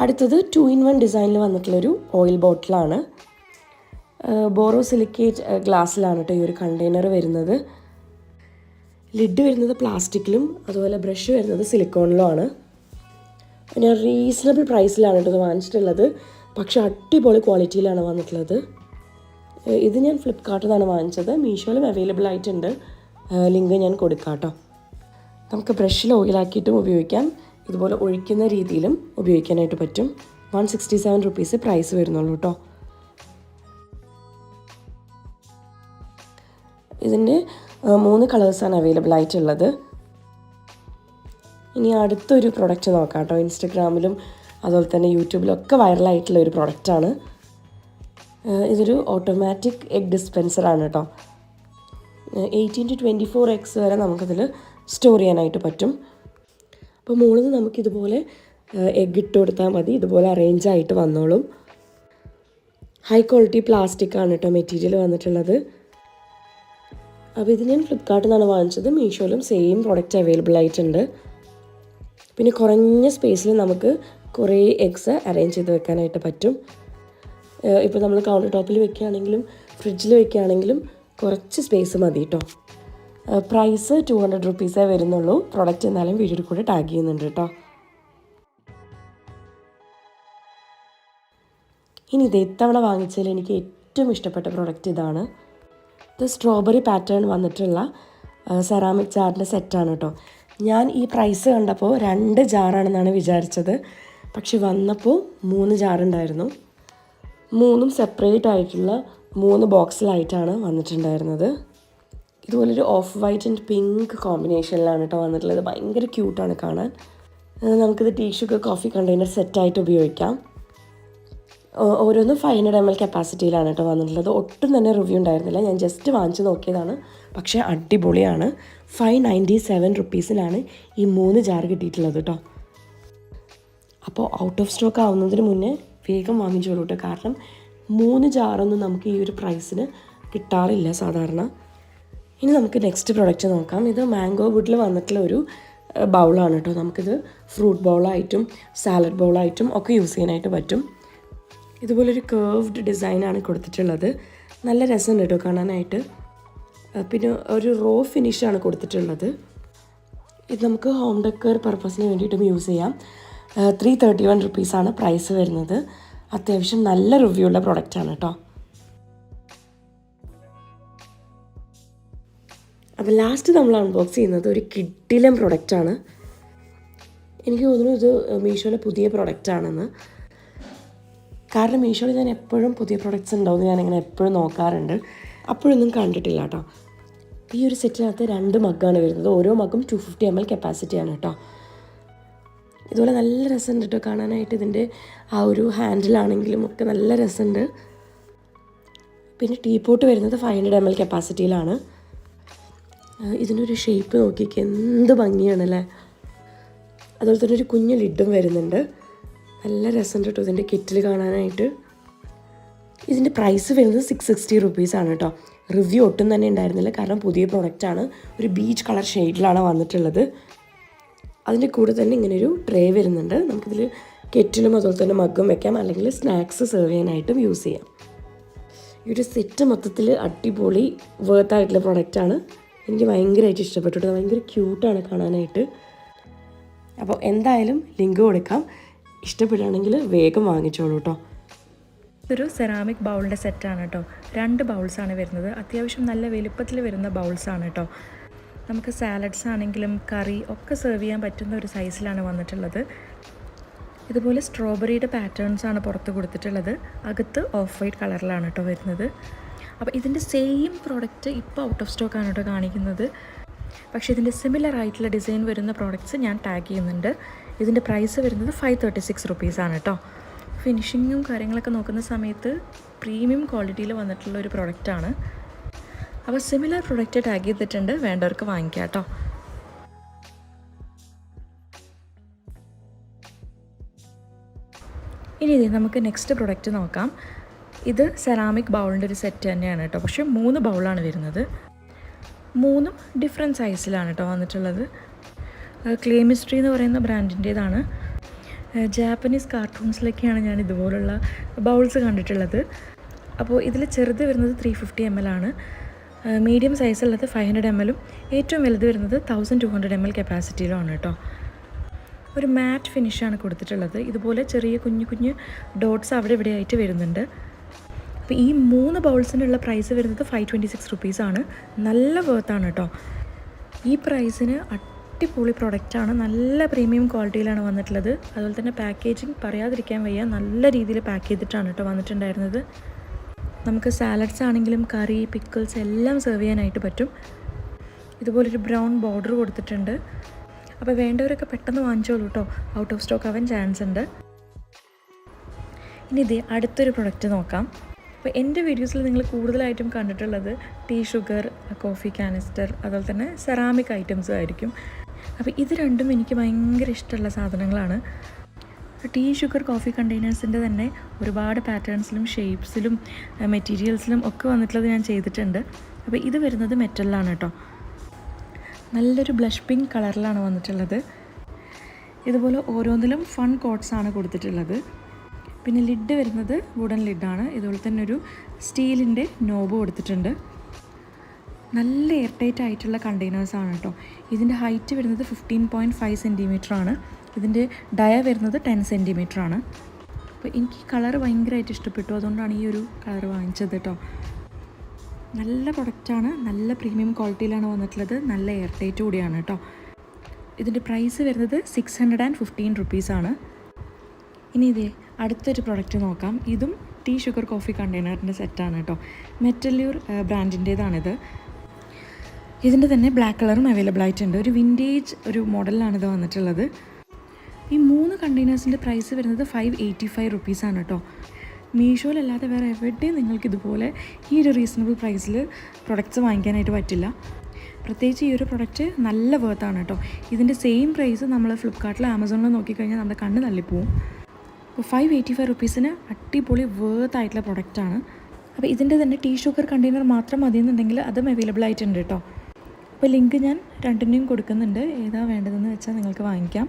അടുത്തത് 2-in-1 ഡിസൈനിൽ വന്നിട്ടുള്ളൊരു ഓയിൽ ബോട്ടിലാണ്. ബോറോസിലിക്കേറ്റ് ഗ്ലാസ്സിലാണ് കേട്ടോ ഈ ഒരു കണ്ടെയ്നർ വരുന്നത്. ലിഡ് വരുന്നത് പ്ലാസ്റ്റിക്കിലും അതുപോലെ ബ്രഷ് വരുന്നത് സിലിക്കോണിലുമാണ്. ഞാൻ റീസണബിൾ പ്രൈസിലാണ് കേട്ടോ ഇത് വാങ്ങിച്ചിട്ടുള്ളത്. പക്ഷേ അടിപൊളി ക്വാളിറ്റിയിലാണ് വന്നിട്ടുള്ളത്. ഇത് ഞാൻ ഫ്ലിപ്കാർട്ടിൽ നിന്നാണ് വാങ്ങിച്ചത്. മീഷോയിലും അവൈലബിൾ ആയിട്ടുണ്ട്. ലിങ്ക് ഞാൻ കൊടുക്കാം കേട്ടോ. നമുക്ക് ബ്രഷിൽ ഓയിലാക്കിയിട്ടും ഉപയോഗിക്കാം, ഇതുപോലെ ഒഴിക്കുന്ന രീതിയിലും ഉപയോഗിക്കാനായിട്ട് പറ്റും. 167 റുപ്പീസ് പ്രൈസ് വരുന്നുള്ളൂ കേട്ടോ. ഇതിൻ്റെ 3 കളേഴ്സാണ് അവൈലബിൾ ആയിട്ടുള്ളത്. ഇനി അടുത്തൊരു പ്രൊഡക്റ്റ് നോക്കാം കേട്ടോ. ഇൻസ്റ്റഗ്രാമിലും അതുപോലെ തന്നെ യൂട്യൂബിലൊക്കെ വൈറലായിട്ടുള്ള ഒരു പ്രൊഡക്റ്റാണ്. ഇതൊരു ഓട്ടോമാറ്റിക് എഗ് ഡിസ്പെൻസറാണ് കേട്ടോ. 18 to 24 എഗ്സ് വരെ നമുക്കതിൽ സ്റ്റോർ ചെയ്യാനായിട്ട് പറ്റും. അപ്പോൾ മുകളിൽ നിന്ന് നമുക്കിതുപോലെ എഗ് ഇട്ട് കൊടുത്താൽ മതി. ഇതുപോലെ അറേഞ്ച് ആയിട്ട് വന്നോളും. ഹൈ ക്വാളിറ്റി പ്ലാസ്റ്റിക് ആണ് കേട്ടോ മെറ്റീരിയൽ വന്നിട്ടുള്ളത്. അപ്പോൾ ഇത് ഞാൻ ഫ്ലിപ്കാർട്ടിൽ നിന്നാണ് വാങ്ങിച്ചത്. മീഷോയിലും സെയിം പ്രോഡക്റ്റ് അവൈലബിൾ ആയിട്ടുണ്ട്. പിന്നെ കുറഞ്ഞ സ്പേസിൽ നമുക്ക് കുറേ എഗ്സ് അറേഞ്ച് ചെയ്ത് വെക്കാനായിട്ട് പറ്റും. ഇപ്പോൾ നമ്മൾ കൗണ്ടർ ടോപ്പിൽ വെക്കുകയാണെങ്കിലും ഫ്രിഡ്ജിൽ വെക്കുകയാണെങ്കിലും കുറച്ച് സ്പേസ് മതി കേട്ടോ. പ്രൈസ് 200 റുപ്പീസേ വരുന്നുള്ളൂ. പ്രോഡക്റ്റ് എന്നാലും വീഡിയോയിൽ കൂടെ ടാഗ് ചെയ്യുന്നുണ്ട് കേട്ടോ. ഇനി ഇത് ഇത്തവണ വാങ്ങിച്ചതിൽ എനിക്ക് ഏറ്റവും ഇഷ്ടപ്പെട്ട പ്രോഡക്റ്റ് ഇതാണ്. ഇത് സ്ട്രോബെറി പാറ്റേൺ വന്നിട്ടുള്ള സെറാമിക് ജാറിൻ്റെ സെറ്റാണ് കേട്ടോ. ഞാൻ ഈ പ്രൈസ് കണ്ടപ്പോൾ 2 ജാറാണെന്നാണ് വിചാരിച്ചത്. പക്ഷെ വന്നപ്പോൾ 3 ജാറുണ്ടായിരുന്നു. 3ഉം സെപ്പറേറ്റ് ആയിട്ടുള്ള 3 ബോക്സിലായിട്ടാണ് വന്നിട്ടുണ്ടായിരുന്നത്. ഇതുപോലൊരു ഓഫ് വൈറ്റ് ആൻഡ് പിങ്ക് കോമ്പിനേഷനിലാണ് കേട്ടോ വന്നിട്ടുള്ളത്. ഭയങ്കര ക്യൂട്ടാണ് കാണാൻ. നമുക്കിത് ടീ ഷുഗർ കോഫി കണ്ടെയ്നർ സെറ്റായിട്ട് ഉപയോഗിക്കാം. ഓരോന്നും 500 ml കപ്പാസിറ്റിയിലാണ് കേട്ടോ വന്നിട്ടുള്ളത്. ഒട്ടും തന്നെ റിവ്യൂ ഉണ്ടായിരുന്നില്ല. ഞാൻ ജസ്റ്റ് വാങ്ങിച്ച് നോക്കിയതാണ്. പക്ഷേ അടിപൊളിയാണ്. 597 റുപ്പീസിനാണ് ഈ 3 ജാർ കിട്ടിയിട്ടുള്ളത് കേട്ടോ. അപ്പോൾ ഔട്ട് ഓഫ് സ്റ്റോക്ക് ആവുന്നതിന് മുന്നേ വേഗം വാങ്ങിച്ചോളൂ കേട്ടോ. കാരണം 3 ജാറൊന്നും നമുക്ക് ഈ ഒരു പ്രൈസിന് കിട്ടാറില്ല സാധാരണ. ഇനി നമുക്ക് നെക്സ്റ്റ് പ്രൊഡക്റ്റ് നോക്കാം. ഇത് മാംഗോ വുഡിൽ വന്നിട്ടുള്ള ഒരു ബൗളാണ് കേട്ടോ. നമുക്കിത് ഫ്രൂട്ട് ബൗളായിട്ടും സാലഡ് ബൗളായിട്ടും ഒക്കെ യൂസ് ചെയ്യാനായിട്ട് പറ്റും. ഇതുപോലൊരു കേർവ്ഡ് ഡിസൈനാണ് കൊടുത്തിട്ടുള്ളത്. നല്ല രസമുണ്ട് കേട്ടോ കാണാനായിട്ട്. പിന്നെ ഒരു റോ ഫിനിഷാണ് കൊടുത്തിട്ടുള്ളത്. ഇത് നമുക്ക് ഹോം ഡെക്കർ പർപ്പസിന് വേണ്ടിയിട്ടും യൂസ് ചെയ്യാം. 331 റുപ്പീസാണ് പ്രൈസ് വരുന്നത്. അത്യാവശ്യം നല്ല റിവ്യൂ ഉള്ള പ്രൊഡക്റ്റാണ് കേട്ടോ. അപ്പോൾ ലാസ്റ്റ് നമ്മൾ അൺബോക്സ് ചെയ്യുന്നത് ഒരു കിഡിലം പ്രൊഡക്റ്റാണ്. എനിക്ക് തോന്നുന്നു ഇത് മീഷോയിലെ പുതിയ പ്രൊഡക്റ്റാണെന്ന്. കാരണം മീഷോയിൽ ഞാൻ എപ്പോഴും പുതിയ പ്രൊഡക്ട്സ് ഉണ്ടാവുമെന്ന് ഞാനിങ്ങനെ എപ്പോഴും നോക്കാറുണ്ട്. അപ്പോഴൊന്നും കണ്ടിട്ടില്ല കേട്ടോ. ഈ ഒരു സെറ്റിനകത്ത് 2 മഗ്ഗാണ് വരുന്നത്. ഓരോ മഗ്ഗും 250 ml കപ്പാസിറ്റിയാണ് കേട്ടോ. ഇതുപോലെ നല്ല രസമുണ്ട് കേട്ടോ കാണാനായിട്ട്. ഇതിൻ്റെ ആ ഒരു ഹാൻഡിലാണെങ്കിലും ഒക്കെ നല്ല രസമുണ്ട്. പിന്നെ ടീപോട്ട് വരുന്നത് 500 ml കപ്പാസിറ്റിയിലാണ്. ഇതിനൊരു ഷേപ്പ് നോക്കിയൊക്കെ എന്ത് ഭംഗിയാണല്ലേ. അതുപോലെ തന്നെ ഒരു കുഞ്ഞ് ലിഡും വരുന്നുണ്ട്. നല്ല രസമുണ്ട് കേട്ടോ ഇതിൻ്റെ കിറ്റിൽ കാണാനായിട്ട്. ഇതിൻ്റെ പ്രൈസ് വരുന്നത് 660 റുപ്പീസാണ് കേട്ടോ. റിവ്യൂ ഒട്ടും തന്നെ ഉണ്ടായിരുന്നില്ല. കാരണം പുതിയ പ്രോഡക്റ്റാണ്. ഒരു ബീച്ച് കളർ ഷെയ്ഡിലാണ് വന്നിട്ടുള്ളത്. അതിൻ്റെ കൂടെ തന്നെ ഇങ്ങനെയൊരു ട്രേ വരുന്നുണ്ട്. നമുക്കിതിൽ കെറ്റിലും അതുപോലെ തന്നെ മഗ്ഗും വെക്കാം, അല്ലെങ്കിൽ സ്നാക്സ് സെർവ് ചെയ്യാനായിട്ടും യൂസ് ചെയ്യാം. ഈ ഒരു സെറ്റ് മൊത്തത്തിൽ അടിപൊളി വേർത്തായിട്ടുള്ള പ്രോഡക്റ്റാണ്. എനിക്ക് ഭയങ്കരമായിട്ട് ഇഷ്ടപ്പെട്ടു. ഭയങ്കര ക്യൂട്ടാണ് കാണാനായിട്ട്. അപ്പോൾ എന്തായാലും ലിങ്ക് കൊടുക്കാം. ഇഷ്ടപ്പെടുകയാണെങ്കിൽ വേഗം വാങ്ങിച്ചോളൂ കേട്ടോ. ഇതൊരു സെറാമിക് ബൗളിൻ്റെ സെറ്റാണ് കേട്ടോ. 2 ബൗൾസാണ് വരുന്നത്. അത്യാവശ്യം നല്ല വലുപ്പത്തിൽ വരുന്ന ബൗൾസാണ് കേട്ടോ. നമുക്ക് സാലഡ്സ് ആണെങ്കിലും കറി ഒക്കെ സെർവ് ചെയ്യാൻ പറ്റുന്ന ഒരു സൈസിലാണ് വന്നിട്ടുള്ളത്. ഇതുപോലെ സ്ട്രോബെറിയുടെ പാറ്റേൺസാണ് പുറത്ത് കൊടുത്തിട്ടുള്ളത്. അകത്ത് ഓഫ് വൈറ്റ് കളറിലാണ് കേട്ടോ വരുന്നത്. അപ്പോൾ ഇതിൻ്റെ സെയിം പ്രോഡക്റ്റ് ഇപ്പോൾ ഔട്ട് ഓഫ് സ്റ്റോക്കാണ് കേട്ടോ കാണിക്കുന്നത്. പക്ഷേ ഇതിൻ്റെ സിമിലർ ആയിട്ടുള്ള ഡിസൈൻ വരുന്ന പ്രോഡക്റ്റ്സ് ഞാൻ ടാഗ് ചെയ്യുന്നുണ്ട്. ഇതിൻ്റെ പ്രൈസ് വരുന്നത് 536 റുപ്പീസാണ് കേട്ടോ. ഫിനിഷിങ്ങും കാര്യങ്ങളൊക്കെ നോക്കുന്ന സമയത്ത് പ്രീമിയം ക്വാളിറ്റിയിൽ വന്നിട്ടുള്ള ഒരു പ്രോഡക്റ്റാണ്. അപ്പോൾ സിമിലർ പ്രോഡക്റ്റ് ടാഗ് ചെയ്തിട്ടുണ്ട്. വേണ്ടവർക്ക് വാങ്ങിക്കാം കേട്ടോ. ഇനി നമുക്ക് നെക്സ്റ്റ് പ്രൊഡക്റ്റ് നോക്കാം. ഇത് സെറാമിക് ബൗളിൻ്റെ ഒരു സെറ്റ് തന്നെയാണ് കേട്ടോ. പക്ഷേ 3 ബൗളാണ് വരുന്നത്. 3ഉം ഡിഫറെൻറ്റ് സൈസിലാണ് കേട്ടോ വന്നിട്ടുള്ളത്. ക്ലേമിസ്ട്രി എന്ന് പറയുന്ന ബ്രാൻഡിൻ്റേതാണ്. ജാപ്പനീസ് കാർട്ടൂൺസിലൊക്കെയാണ് ഞാൻ ഇതുപോലുള്ള ബൗൾസ് കണ്ടിട്ടുള്ളത്. അപ്പോൾ ഇതിൽ ചെറുത് വരുന്നത് 350 ml ആണ്. മീഡിയം സൈസുള്ളത് 500 ml-ഉം ഏറ്റവും വലുത് വരുന്നത് 1200 ml കപ്പാസിറ്റിയിലുമാണ് കേട്ടോ. ഒരു മാറ്റ് ഫിനിഷാണ് കൊടുത്തിട്ടുള്ളത്. ഇതുപോലെ ചെറിയ കുഞ്ഞു കുഞ്ഞു ഡോട്ട്സ് അവിടെ ഇവിടെ ആയിട്ട് വരുന്നുണ്ട്. അപ്പോൾ ഈ 3 ബൗൾസിനുള്ള പ്രൈസ് വരുന്നത് 526 റുപ്പീസാണ്. നല്ല വേർത്താണ് കേട്ടോ. ഈ പ്രൈസിന് അടിപൊളി പ്രൊഡക്റ്റാണ്. നല്ല പ്രീമിയം ക്വാളിറ്റിയിലാണ് വന്നിട്ടുള്ളത്. അതുപോലെ തന്നെ പാക്കേജിങ് പറയാതിരിക്കാൻ വയ്യ. നല്ല രീതിയിൽ പാക്ക് ചെയ്തിട്ടാണ് കേട്ടോ വന്നിട്ടുണ്ടായിരുന്നത്. നമുക്ക് സാലഡ്സ് ആണെങ്കിലും കറി, പിക്കിൾസ് എല്ലാം സെർവ് ചെയ്യാനായിട്ട് പറ്റും. ഇതുപോലൊരു ബ്രൗൺ ബോർഡർ കൊടുത്തിട്ടുണ്ട്. അപ്പോൾ വേണ്ടവരൊക്കെ പെട്ടെന്ന് വാങ്ങിച്ചോളൂ കേട്ടോ, ഔട്ട് ഓഫ് സ്റ്റോക്ക് ആവാൻ ചാൻസ് ഉണ്ട്. ഇനി ഇതേ അടുത്തൊരു പ്രൊഡക്റ്റ് നോക്കാം. അപ്പോൾ എൻ്റെ വീഡിയോസിൽ നിങ്ങൾ കൂടുതലായിട്ടും കണ്ടിട്ടുള്ളത് ടീ ഷുഗർ, കോഫി കാനിസ്റ്റർ, അതുപോലെ തന്നെ സെറാമിക് ഐറ്റംസും ആയിരിക്കും. അപ്പോൾ ഇത് രണ്ടും എനിക്ക് ഭയങ്കര ഇഷ്ടമുള്ള സാധനങ്ങളാണ്. ടീ ഷുഗർ, കോഫി കണ്ടെയ്നേഴ്സിൻ്റെ തന്നെ ഒരുപാട് പാറ്റേൺസിലും ഷേപ്സിലും മെറ്റീരിയൽസിലും ഒക്കെ വന്നിട്ടുള്ളത് ഞാൻ ചെയ്തിട്ടുണ്ട്. അപ്പോൾ ഇത് വരുന്നത് മെറ്റലിലാണ് കേട്ടോ. നല്ലൊരു ബ്ലഷ് പിങ്ക് കളറിലാണ് വന്നിട്ടുള്ളത്. ഇതുപോലെ ഓരോന്നിലും ഫൺ കോട്ട്സാണ് കൊടുത്തിട്ടുള്ളത്. പിന്നെ ലിഡ് വരുന്നത് വുഡൻ ലിഡാണ്. ഇതുപോലെ തന്നെ ഒരു സ്റ്റീലിൻ്റെ നോബ് കൊടുത്തിട്ടുണ്ട്. നല്ല എയർ ടൈറ്റ് ആയിട്ടുള്ള കണ്ടെയ്നേഴ്സാണ് കേട്ടോ. ഇതിൻ്റെ ഹൈറ്റ് വരുന്നത് 15.5 സെൻറ്റിമീറ്റർ ആണ്. ഇതിൻ്റെ ഡയ വരുന്നത് 10 സെൻറ്റിമീറ്റർ ആണ്. അപ്പോൾ എനിക്ക് ഈ കളർ ഭയങ്കരമായിട്ട് ഇഷ്ടപ്പെട്ടു, അതുകൊണ്ടാണ് ഈ ഒരു കളർ വാങ്ങിച്ചത് കേട്ടോ. നല്ല പ്രൊഡക്റ്റാണ്, നല്ല പ്രീമിയം ക്വാളിറ്റിയിലാണ് വന്നിട്ടുള്ളത്, നല്ല എയർ ടൈറ്റ് കൂടിയാണ് കേട്ടോ. ഇതിൻ്റെ പ്രൈസ് വരുന്നത് 615 റുപ്പീസാണ്. ഇനി ഇതേ അടുത്തൊരു പ്രൊഡക്റ്റ് നോക്കാം. ഇതും ടീ ഷുഗർ കോഫി കണ്ടെയ്നറിൻ്റെ സെറ്റാണ് കേട്ടോ. മെറ്റല്യൂർ ബ്രാൻഡിൻ്റേതാണിത്. ഇതിൻ്റെ തന്നെ ബ്ലാക്ക് കളറും അവൈലബിൾ ആയിട്ടുണ്ട്. ഒരു വിൻറ്റേജ് ഒരു മോഡലിലാണ് ഇത് വന്നിട്ടുള്ളത്. ഈ 3 കണ്ടെയ്നേഴ്സിൻ്റെ പ്രൈസ് വരുന്നത് 585 റുപ്പീസാണ് കേട്ടോ. മീഷോയിലല്ലാതെ വേറെ എവിടെയും നിങ്ങൾക്ക് ഇതുപോലെ ഈ ഒരു റീസണബിൾ പ്രൈസിൽ പ്രൊഡക്റ്റ്സ് വാങ്ങിക്കാനായിട്ട് പറ്റില്ല. പ്രത്യേകിച്ച് ഈ ഒരു പ്രൊഡക്റ്റ് നല്ല വേർത്താണ് കേട്ടോ. ഇതിൻ്റെ സെയിം പ്രൈസ് നമ്മൾ ഫ്ലിപ്കാർട്ടിലോ ആമസോണിലോ നോക്കിക്കഴിഞ്ഞാൽ നമ്മുടെ കണ്ണ് തള്ളിപ്പോവും. അപ്പോൾ 585 റുപ്പീസിന് അടിപൊളി വേർത്തായിട്ടുള്ള പ്രൊഡക്റ്റാണ്. അപ്പോൾ ഇതിൻ്റെ തന്നെ ടീ ഷുഗർ കണ്ടെയ്നർ മാത്രം മതിയെന്നുണ്ടെങ്കിൽ അതും അവൈലബിൾ ആയിട്ടുണ്ട് കേട്ടോ. അപ്പോൾ ലിങ്ക് ഞാൻ രണ്ടിൻ്റെയും കൊടുക്കുന്നുണ്ട്. ഏതാ വേണ്ടതെന്ന് വെച്ചാൽ നിങ്ങൾക്ക് വാങ്ങിക്കാം.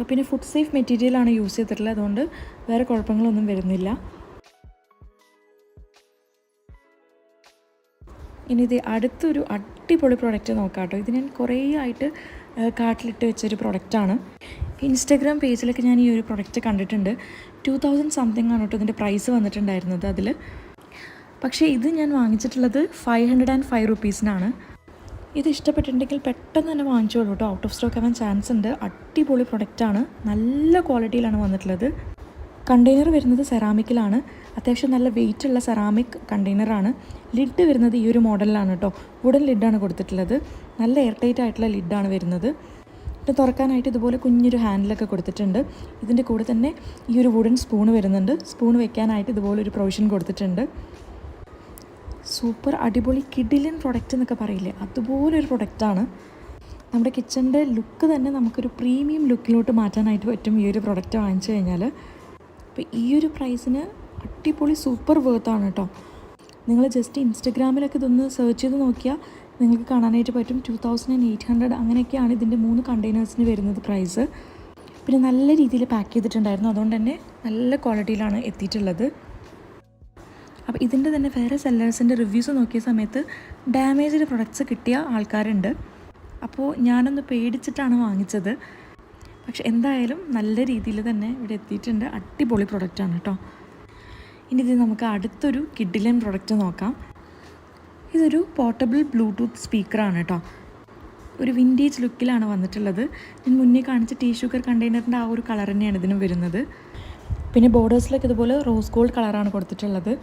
പിന്നെ ഫുഡ് സേഫ് മെറ്റീരിയലാണ് യൂസ് ചെയ്തിട്ടുള്ളത്, അതുകൊണ്ട് വേറെ കുഴപ്പങ്ങളൊന്നും വരുന്നില്ല. ഇനി ഇത് അടുത്തൊരു അടിപൊളി പ്രൊഡക്റ്റ് നോക്കാം കേട്ടോ. ഇത് ഞാൻ കുറേ ആയിട്ട് കാർട്ടിലിട്ട് വെച്ചൊരു പ്രൊഡക്റ്റാണ്. ഇൻസ്റ്റാഗ്രാം പേജിലൊക്കെ ഞാൻ ഈ ഒരു പ്രൊഡക്റ്റ് കണ്ടിട്ടുണ്ട്. 2000 സംതിങ് ആണ് കേട്ടോ ഇതിൻ്റെ പ്രൈസ് വന്നിട്ടുണ്ടായിരുന്നത് അതിൽ. പക്ഷേ ഇത് ഞാൻ വാങ്ങിച്ചിട്ടുള്ളത് 505 റുപ്പീസിനാണ്. ഇത് ഇഷ്ടപ്പെട്ടിട്ടുണ്ടെങ്കിൽ പെട്ടെന്ന് തന്നെ വാങ്ങിച്ചോളൂ കേട്ടോ, ഔട്ട് ഓഫ് സ്റ്റോക്ക് ആവാൻ ചാൻസ് ഉണ്ട്. അടിപൊളി പ്രൊഡക്റ്റാണ്, നല്ല ക്വാളിറ്റിയിലാണ് വന്നിട്ടുള്ളത്. കണ്ടെയ്നർ വരുന്നത് സെറാമിക്കിലാണ്, അത്യാവശ്യം നല്ല വെയിറ്റുള്ള സെറാമിക് കണ്ടെയ്നറാണ്. ലിഡ് വരുന്നത് ഈ ഒരു മോഡലിലാണ് കേട്ടോ, വുഡൻ ലിഡാണ് കൊടുത്തിട്ടുള്ളത്. നല്ല എയർ ടൈറ്റ് ആയിട്ടുള്ള ലിഡാണ് വരുന്നത്. ഇത് തുറക്കാനായിട്ട് ഇതുപോലെ കുഞ്ഞൊരു ഹാൻഡിലൊക്കെ കൊടുത്തിട്ടുണ്ട്. ഇതിൻ്റെ കൂടെ തന്നെ ഈ ഒരു വുഡൻ സ്പൂൺ വരുന്നുണ്ട്. സ്പൂൺ വെക്കാനായിട്ട് ഇതുപോലൊരു പ്രൊവിഷൻ കൊടുത്തിട്ടുണ്ട്. സൂപ്പർ അടിപൊളി കിഡിലൻ പ്രൊഡക്റ്റ് എന്നൊക്കെ പറയില്ലേ, അതുപോലൊരു പ്രൊഡക്റ്റാണ്. നമ്മുടെ കിച്ചണിൻ്റെ ലുക്ക് തന്നെ നമുക്കൊരു പ്രീമിയം ലുക്കിലോട്ട് മാറ്റാനായിട്ട് പറ്റും ഈ ഒരു പ്രൊഡക്റ്റ് വാങ്ങിച്ചു കഴിഞ്ഞാൽ. അപ്പോൾ ഈ ഒരു പ്രൈസിന് അടിപൊളി സൂപ്പർ വേർത്താണ് കേട്ടോ. നിങ്ങൾ ജസ്റ്റ് ഇൻസ്റ്റഗ്രാമിലൊക്കെ ഇതൊന്ന് സെർച്ച് ചെയ്ത് നോക്കിയാൽ നിങ്ങൾക്ക് കാണാനായിട്ട് പറ്റും. 2800 അങ്ങനെയൊക്കെയാണ് ഇതിൻ്റെ 3 കണ്ടെയ്നേഴ്സിന് വരുന്നത് പ്രൈസ്. പിന്നെ നല്ല രീതിയിൽ പാക്ക് ചെയ്തിട്ടുണ്ടായിരുന്നു, അതുകൊണ്ട് തന്നെ നല്ല ക്വാളിറ്റിയിലാണ് എത്തിയിട്ടുള്ളത്. അപ്പോൾ ഇതിൻ്റെ തന്നെ വേറെ സെല്ലേഴ്സിൻ്റെ റിവ്യൂസ് നോക്കിയ സമയത്ത് ഡാമേജ്ഡ് പ്രൊഡക്ട്സ് കിട്ടിയ ആൾക്കാരുണ്ട്. അപ്പോൾ ഞാനൊന്ന് പേടിച്ചിട്ടാണ് വാങ്ങിച്ചത്. പക്ഷെ എന്തായാലും നല്ല രീതിയിൽ തന്നെ ഇവിടെ എത്തിയിട്ടുണ്ട്. അടിപൊളി പ്രൊഡക്റ്റാണ് കേട്ടോ. ഇനി ഇത് നമുക്ക് അടുത്തൊരു കിഡിലൻ പ്രൊഡക്റ്റ് നോക്കാം. ഇതൊരു പോർട്ടബിൾ ബ്ലൂടൂത്ത് സ്പീക്കറാണ് കേട്ടോ. ഒരു വിൻറ്റേജ് ലുക്കിലാണ് വന്നിട്ടുള്ളത്. ഞാൻ മുന്നേ കാണിച്ച ടീ ഷുഗർ കണ്ടെയ്നറിൻ്റെ ആ ഒരു കളർ തന്നെയാണ് ഇതിനും വരുന്നത്. പിന്നെ ബോർഡേഴ്സിലൊക്കെ ഇതുപോലെ റോസ് ഗോൾഡ് കളറാണ് കൊടുത്തിട്ടുള്ളത്.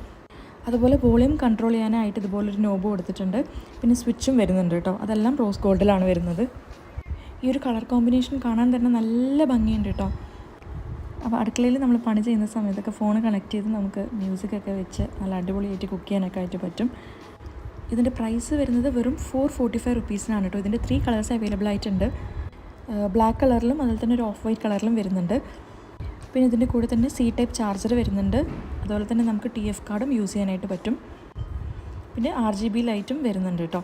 അതുപോലെ വോളിയം കൺട്രോൾ ചെയ്യാനായിട്ട് ഇതുപോലൊരു നോബ് കൊടുത്തിട്ടുണ്ട്. പിന്നെ സ്വിച്ചും വരുന്നുണ്ട് കേട്ടോ, അതെല്ലാം റോസ് ഗോൾഡിലാണ് വരുന്നത്. ഈ ഒരു കളർ കോമ്പിനേഷൻ കാണാൻ തന്നെ നല്ല ഭംഗിയുണ്ട് കേട്ടോ. അപ്പോൾ അടുക്കളയിൽ നമ്മൾ പണി ചെയ്യുന്ന സമയത്തൊക്കെ ഫോൺ കണക്ട് ചെയ്ത് നമുക്ക് മ്യൂസിക്കൊക്കെ വെച്ച് നല്ല അടിപൊളിയായിട്ട് കുക്ക് ചെയ്യാനൊക്കെ ആയിട്ട് പറ്റും. ഇതിൻ്റെ പ്രൈസ് വരുന്നത് വെറും 445 റുപ്പീസിനാണ് കേട്ടോ. ഇതിൻ്റെ 3 കളേഴ്സ് അവൈലബിൾ ആയിട്ടുണ്ട്. ബ്ലാക്ക് കളറിലും അതുപോലെ തന്നെ ഒരു ഓഫ് വൈറ്റ് കളറിലും വരുന്നുണ്ട്. പിന്നെ ഇതിൻ്റെ കൂടെ തന്നെ C ടൈപ്പ് ചാർജർ വരുന്നുണ്ട്. അതുപോലെ തന്നെ നമുക്ക് TF കാർഡും യൂസ് ചെയ്യാനായിട്ട് പറ്റും. പിന്നെ RGB ലൈറ്റും വരുന്നുണ്ട് കേട്ടോ.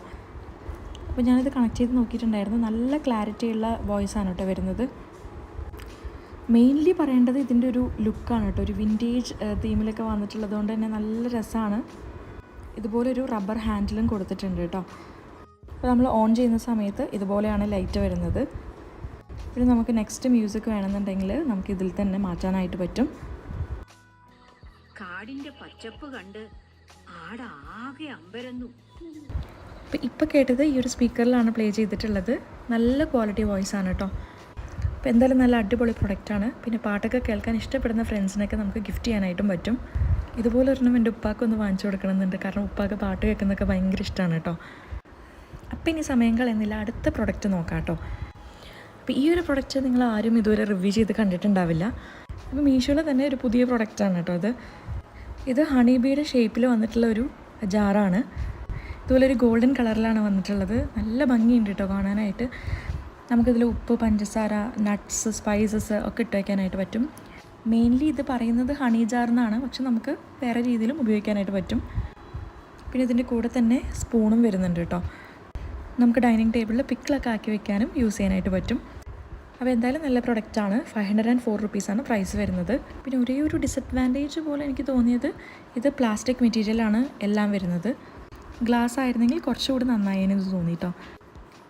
അപ്പോൾ ഞാനിത് കണക്ട് ചെയ്ത് നോക്കിയിട്ടുണ്ടായിരുന്നു. നല്ല ക്ലാരിറ്റിയുള്ള വോയിസാണ് കേട്ടോ വരുന്നത്. മെയിൻലി പറയേണ്ടത് ഇതിൻ്റെ ഒരു ലുക്കാണ് കേട്ടോ. ഒരു വിൻറ്റേജ് തീമിലൊക്കെ വന്നിട്ടുള്ളത് കൊണ്ട് തന്നെ നല്ല രസമാണ്. ഇതുപോലൊരു റബ്ബർ ഹാൻഡിലും കൊടുത്തിട്ടുണ്ട് കേട്ടോ. അപ്പോൾ നമ്മൾ ഓൺ ചെയ്യുന്ന സമയത്ത് ഇതുപോലെയാണ് ലൈറ്റ് വരുന്നത്. പിന്നെ നമുക്ക് നെക്സ്റ്റ് മ്യൂസിക് വേണമെന്നുണ്ടെങ്കിൽ നമുക്ക് ഇതിൽ തന്നെ മാറ്റാനായിട്ട് പറ്റും. കാടിന്റെ പച്ചപ്പ് കണ്ട് ആടാകെ അമ്പരന്നു. ഇപ്പോൾ കേട്ടത് ഈ ഒരു സ്പീക്കറിലാണ് പ്ലേ ചെയ്തിട്ടുള്ളത്. നല്ല ക്വാളിറ്റി വോയിസ് ആണ് കേട്ടോ. അപ്പോൾ എന്തായാലും നല്ല അടിപൊളി പ്രൊഡക്റ്റാണ്. പിന്നെ പാട്ടൊക്കെ കേൾക്കാൻ ഇഷ്ടപ്പെടുന്ന ഫ്രണ്ട്സിനൊക്കെ നമുക്ക് ഗിഫ്റ്റ് ചെയ്യാനായിട്ടും പറ്റും. ഇതുപോലെ ഒരെണ്ണം എൻ്റെ ഉപ്പാക്കൊന്ന് വാങ്ങിച്ചു കൊടുക്കണമെന്നുണ്ട്, കാരണം ഉപ്പാക്ക് പാട്ട് കേൾക്കുന്നതൊക്കെ ഭയങ്കര ഇഷ്ടമാണ് കേട്ടോ. അപ്പോൾ ഇനി സമയം കളയുന്നില്ല, അടുത്ത പ്രൊഡക്റ്റ് നോക്കാം കേട്ടോ. അപ്പോൾ ഈ ഒരു പ്രൊഡക്റ്റ് നിങ്ങൾ ആരും ഇതുവരെ റിവ്യൂ ചെയ്ത് കണ്ടിട്ടുണ്ടാവില്ല. അപ്പോൾ മീഷോയിൽ തന്നെ ഒരു പുതിയ പ്രൊഡക്റ്റാണ് കേട്ടോ ഇത് ഹണി ബീയുടെ ഷേപ്പിൽ വന്നിട്ടുള്ള ഒരു ജാറാണ്. ഇതുപോലെ ഒരു ഗോൾഡൻ കളറിലാണ് വന്നിട്ടുള്ളത്. നല്ല ഭംഗിയുണ്ട് കേട്ടോ കാണാനായിട്ട്. നമുക്കിതിൽ ഉപ്പ്, പഞ്ചസാര, നട്ട്സ്, സ്പൈസസ് ഒക്കെ ഇട്ട് വയ്ക്കാനായിട്ട് പറ്റും. മെയിൻലി ഇത് പറയുന്നത് ഹണി ജാർ എന്നാണ്, പക്ഷെ നമുക്ക് വേറെ രീതിയിലും ഉപയോഗിക്കാനായിട്ട് പറ്റും. പിന്നെ ഇതിൻ്റെ കൂടെ തന്നെ സ്പൂണും വരുന്നുണ്ട് കേട്ടോ. നമുക്ക് ഡൈനിങ് ടേബിളിൽ പിക്കിളൊക്കെ ആക്കി വെക്കാനും യൂസ് ചെയ്യാനായിട്ട് പറ്റും. അപ്പോൾ എന്തായാലും നല്ല പ്രൊഡക്റ്റാണ്. 504 റുപ്പീസാണ് പ്രൈസ് വരുന്നത്. പിന്നെ ഒരേ ഒരു ഡിസഡ്വാൻറ്റേജ് പോലെ എനിക്ക് തോന്നിയത് ഇത് പ്ലാസ്റ്റിക് മെറ്റീരിയലാണ് എല്ലാം വരുന്നത്. ഗ്ലാസ് ആയിരുന്നെങ്കിൽ കുറച്ചുകൂടി നന്നായേനെ ഇത് തോന്നി കേട്ടോ.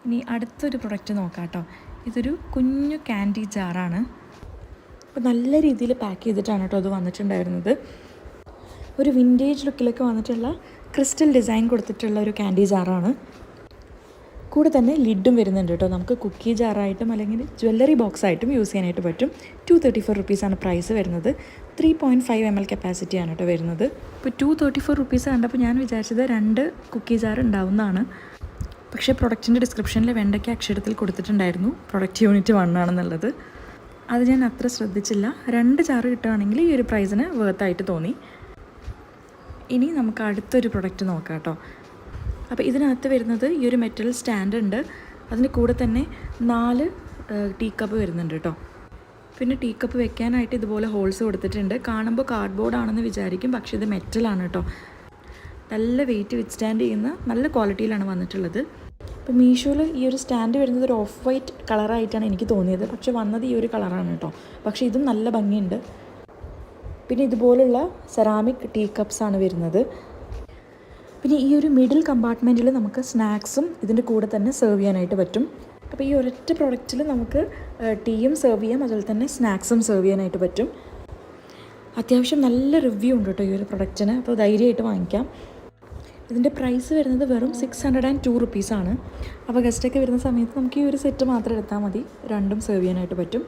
ഇനി അടുത്തൊരു പ്രൊഡക്റ്റ് നോക്കാം കേട്ടോ. ഇതൊരു കുഞ്ഞു ക്യാൻഡി ജാറാണ്. അപ്പോൾ നല്ല രീതിയിൽ പാക്ക് ചെയ്തിട്ടാണ് കേട്ടോ അത് വന്നിട്ടുണ്ടായിരുന്നത്. ഒരു വിൻറ്റേജ് ലുക്കിലൊക്കെ വന്നിട്ടുള്ള ക്രിസ്റ്റൽ ഡിസൈൻ കൊടുത്തിട്ടുള്ള ഒരു ക്യാൻഡി ജാറാണ്. കൂടെ തന്നെ ലിഡും വരുന്നുണ്ട് കേട്ടോ. നമുക്ക് കുക്കി ജാറായിട്ടും അല്ലെങ്കിൽ ജ്വല്ലറി ബോക്സായിട്ടും യൂസ് ചെയ്യാനായിട്ട് പറ്റും. 234 റുപ്പീസാണ് പ്രൈസ് വരുന്നത്. 3.5 ml കപ്പാസിറ്റിയാണ് കേട്ടോ വരുന്നത്. ഇപ്പോൾ 234 റുപ്പീസ് കണ്ടപ്പോൾ ഞാൻ വിചാരിച്ചത് 2 കുക്കി ജാർ ഉണ്ടാവുന്നതാണ്. പക്ഷേ പ്രൊഡക്റ്റിൻ്റെ ഡിസ്ക്രിപ്ഷനിൽ വെണ്ടയ്ക്ക അക്ഷരത്തിൽ കൊടുത്തിട്ടുണ്ടായിരുന്നു പ്രൊഡക്റ്റ് യൂണിറ്റ് 1 ആണെന്നുള്ളത്. അത് ഞാൻ അത്ര ശ്രദ്ധിച്ചില്ല. 2 ജാറ് കിട്ടുകയാണെങ്കിൽ ഈ ഒരു പ്രൈസിന് വേർത്തായിട്ട് തോന്നി. ഇനി നമുക്ക് അടുത്തൊരു പ്രൊഡക്റ്റ് നോക്കാം കേട്ടോ. അപ്പോൾ ഇതിനകത്ത് വരുന്നത് ഈ ഒരു മെറ്റൽ സ്റ്റാൻഡ് ഉണ്ട്. അതിന് കൂടെ തന്നെ 4 ടീ കപ്പ് വരുന്നുണ്ട് കേട്ടോ. പിന്നെ ടീ കപ്പ് വെക്കാനായിട്ട് ഇതുപോലെ ഹോൾസ് കൊടുത്തിട്ടുണ്ട്. കാണുമ്പോൾ കാർഡ്ബോർഡ് ആണെന്ന് വിചാരിക്കും, പക്ഷേ ഇത് മെറ്റലാണ് കേട്ടോ. നല്ല വെയിറ്റ് വിത്ത്സ്റ്റാൻഡ് ചെയ്യുന്ന നല്ല ക്വാളിറ്റിയിലാണ് വന്നിട്ടുള്ളത്. ഇപ്പോൾ മീഷോയിൽ ഈ ഒരു സ്റ്റാൻഡ് വരുന്നത് ഒരു ഓഫ് വൈറ്റ് കളറായിട്ടാണ് എനിക്ക് തോന്നിയത്, പക്ഷേ വന്നത് ഈ ഒരു കളറാണ് കേട്ടോ. പക്ഷേ ഇതും നല്ല ഭംഗിയുണ്ട്. പിന്നെ ഇതുപോലുള്ള സെറാമിക് ടീ കപ്സാണ് വരുന്നത്. പിന്നെ ഈ ഒരു മിഡിൽ കമ്പാർട്ട്മെൻറ്റിൽ നമുക്ക് സ്നാക്സും ഇതിൻ്റെ കൂടെ തന്നെ സെർവ് ചെയ്യാനായിട്ട് പറ്റും. അപ്പോൾ ഈ ഒരൊറ്റ പ്രൊഡക്റ്റിൽ നമുക്ക് ടീയും സെർവ് ചെയ്യാം, അതുപോലെ തന്നെ സ്നാക്സും സെർവ് ചെയ്യാനായിട്ട് പറ്റും. അത്യാവശ്യം നല്ല റിവ്യൂ ഉണ്ട് കേട്ടോ ഈ ഒരു പ്രൊഡക്റ്റിന്. അപ്പോൾ ധൈര്യമായിട്ട് വാങ്ങിക്കാം. ഇതിൻ്റെ പ്രൈസ് വരുന്നത് വെറും 602 റുപ്പീസാണ്. അപ്പോൾ ഗസ്റ്റൊക്കെ വരുന്ന സമയത്ത് നമുക്ക് ഈ ഒരു സെറ്റ് മാത്രം എടുത്താൽ മതി, രണ്ടും സെർവ് ചെയ്യാനായിട്ട് പറ്റും.